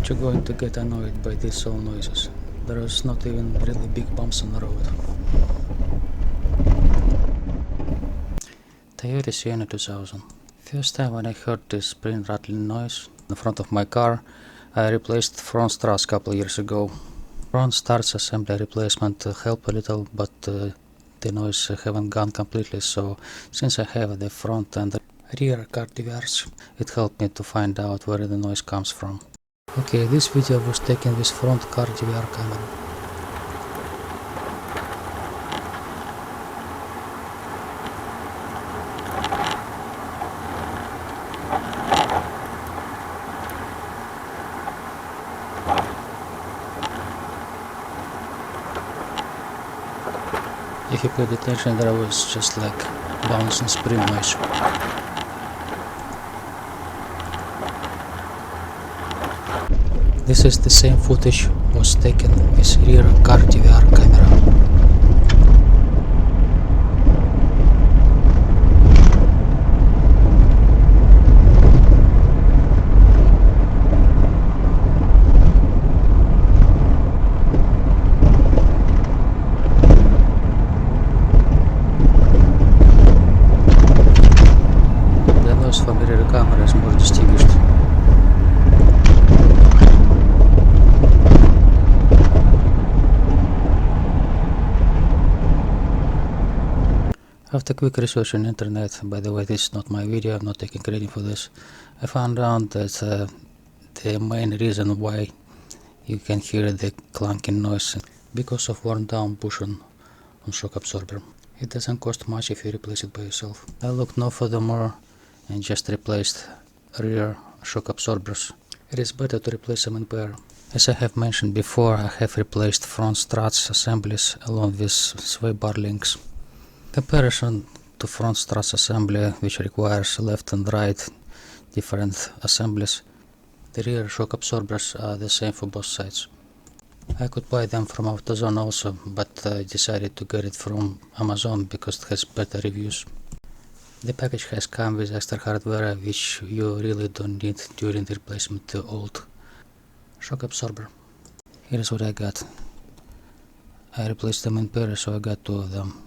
Aren't you going to get annoyed by these all noises? There's not even really big bumps on the road. Toyota Sienna 2000. First time when I heard this spring rattling noise in front of my car, I replaced front struts a couple years ago. Front struts assembly replacement help a little, but the noise haven't gone completely, so since I have the front and rear car DVRs, it helped me to find out where the noise comes from. Okay, this video was taken with front car DVR camera. If you paid attention, there was just like bouncing spring noise. This is the same footage was taken with rear car DVR camera. The noise from the rear camera is more distinguished. After quick research on internet, by the way, this is not my video, I'm not taking credit for this, I found out that the main reason why you can hear the clunking noise because of worn down bushing on shock absorber. It doesn't cost much if you replace it by yourself. I looked no furthermore and just replaced rear shock absorbers. It is better to replace them in pair. As I have mentioned before, I have replaced front struts assemblies along with sway bar links. Comparison to front struts assembly, which requires left and right different assemblies, the rear shock absorbers are the same for both sides. I could buy them from AutoZone also, but I decided to get it from Amazon because it has better reviews. The package has come with extra hardware which you really don't need during the replacement to old shock absorber. Here's what I got. I replaced them in pair, so I got two of them.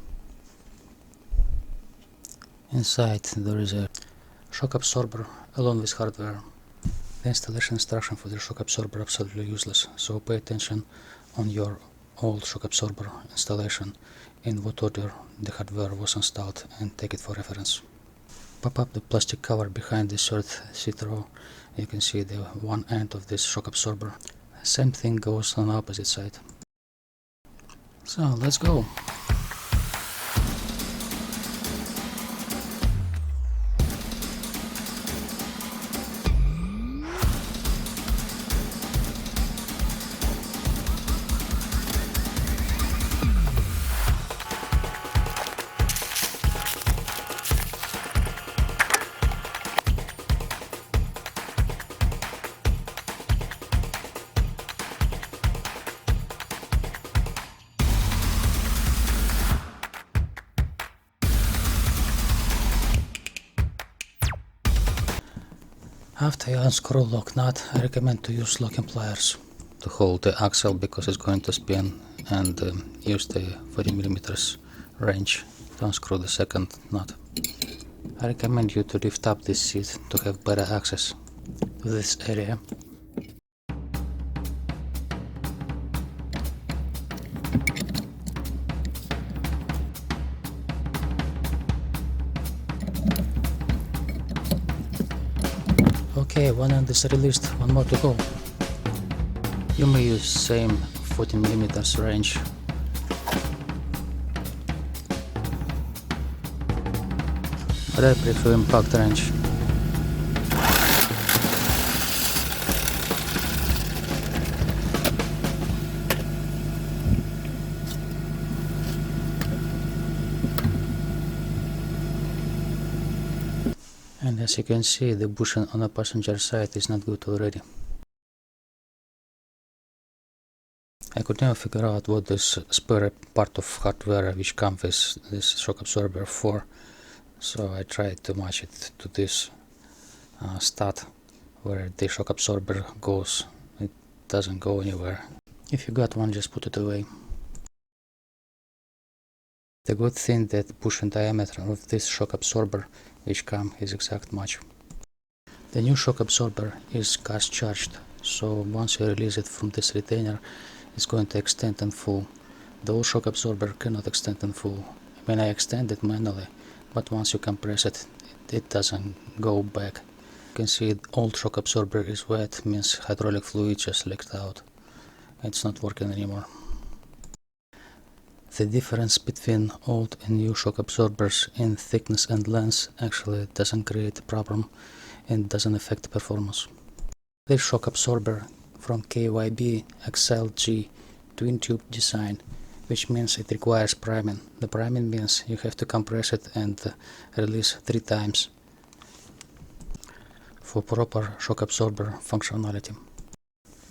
Inside there is a shock absorber along with hardware. The installation instruction for the shock absorber absolutely useless, so pay attention on your old shock absorber installation in what order the hardware was installed and take it for reference. Pop up the plastic cover behind the third seat row. You can see the one end of this shock absorber. Same thing goes on the opposite side. So let's go. After you unscrew lock nut, I recommend to use locking pliers to hold the axle because it's going to spin, and use the 40mm wrench to unscrew the second nut. I recommend you to lift up this seat to have better access to this area. Okay, one end is released, one more to go. You may use same 14mm wrench. But I prefer impact wrench. And as you can see, the bushing on the passenger side is not good already. I could never figure out what this spare part of hardware which comes with this shock absorber for, so I tried to match it to this stud where the shock absorber goes. It doesn't go anywhere. If you got one, just put it away. The good thing that push and diameter of this shock absorber which come is exact match. The new shock absorber is gas charged, so once you release it from this retainer, it's going to extend in full. The old shock absorber cannot extend in full. When I extend it manually, but once you compress it, it doesn't go back. You can see the old shock absorber is wet, means hydraulic fluid just leaked out. It's not working anymore. The difference between old and new shock absorbers in thickness and length actually doesn't create a problem and doesn't affect the performance. This shock absorber from KYB XLG twin tube design, which means it requires priming. The priming means you have to compress it and release 3 times for proper shock absorber functionality.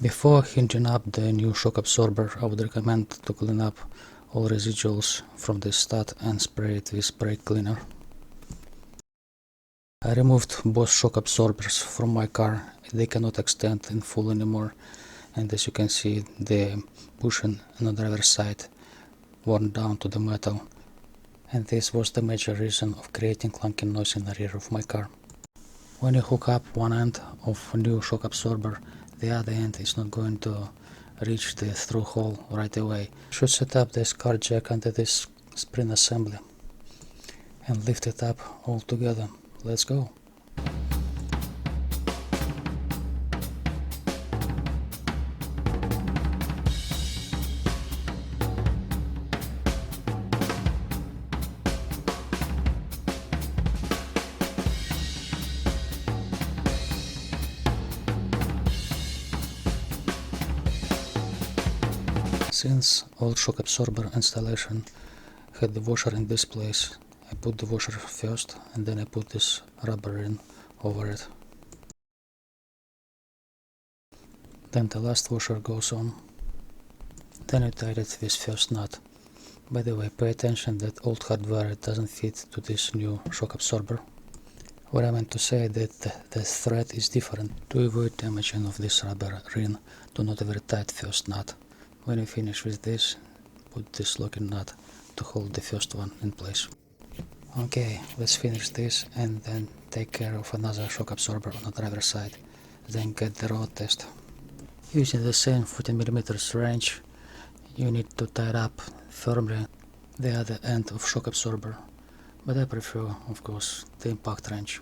Before hinging up the new shock absorber, I would recommend to clean up all residuals from the stud and spray it with brake cleaner. I removed both shock absorbers from my car. They cannot extend in full anymore, and as you can see, the bushing on the driver's side worn down to the metal, and this was the major reason of creating clunking noise in the rear of my car. When you hook up one end of a new shock absorber, the other end is not going to reach the through hole right away. You should set up this car jack under this spring assembly and lift it up all together. Let's go. Since old shock absorber installation had the washer in this place, I put the washer first and then I put this rubber ring over it. Then the last washer goes on. Then I tied it with first nut. By the way, pay attention that old hardware doesn't fit to this new shock absorber. What I meant to say that the thread is different. To avoid damaging of this rubber ring, do not ever tight first nut. When you finish with this, put this locking nut to hold the first one in place. Okay, let's finish this and then take care of another shock absorber on the driver's side, then get the road test. Using the same 40mm wrench, you need to tie up firmly the other end of shock absorber, but I prefer, of course, the impact wrench.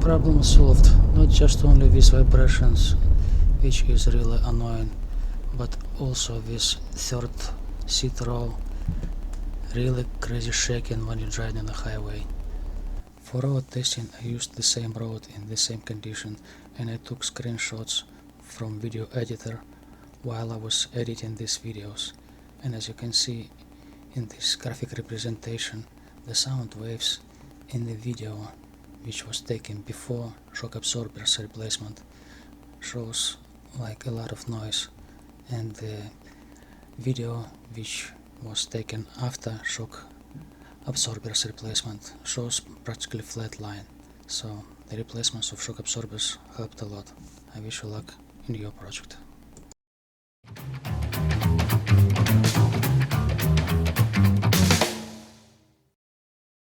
Problem solved, not just only with vibrations, which is really annoying, but also with third seat row, really crazy shaking when you're driving on the highway. For road testing, I used the same road in the same condition, and I took screenshots from video editor while I was editing these videos. And as you can see in this graphic representation, the sound waves in the video, which was taken before shock absorber's replacement, shows like a lot of noise, and the video which was taken after shock absorber's replacement shows practically flat line. So the replacements of shock absorbers helped a lot. I wish you luck in your project.